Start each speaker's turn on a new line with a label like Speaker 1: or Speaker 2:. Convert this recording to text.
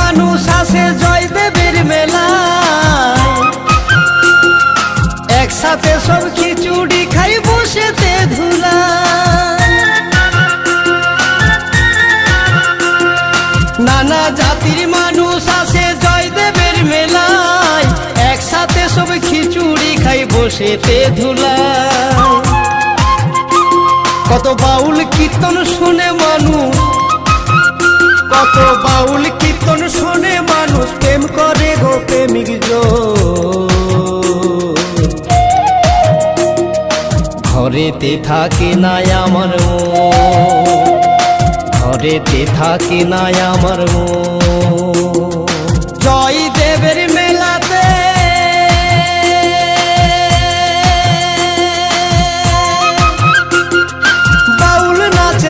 Speaker 1: মানুষ আসে জয়দেবের মেলায়, একসাথে সব খিচুড়ি খাই বসেতে ধুলায়। নানা জাতির মানুষ আসে জয়দেবের মেলায়, একসাথে সব খিচুড়ি খাই বসেতে ধুলায়। কত বাউল কীর্তন শুনে মানুষ, কত বাউল কীর্তন শুনে মানুষ প্রেম করে গো প্রেমিক ঘরেতে থাকে না আমার মন, ঘরেতে থাকে না আমার মন।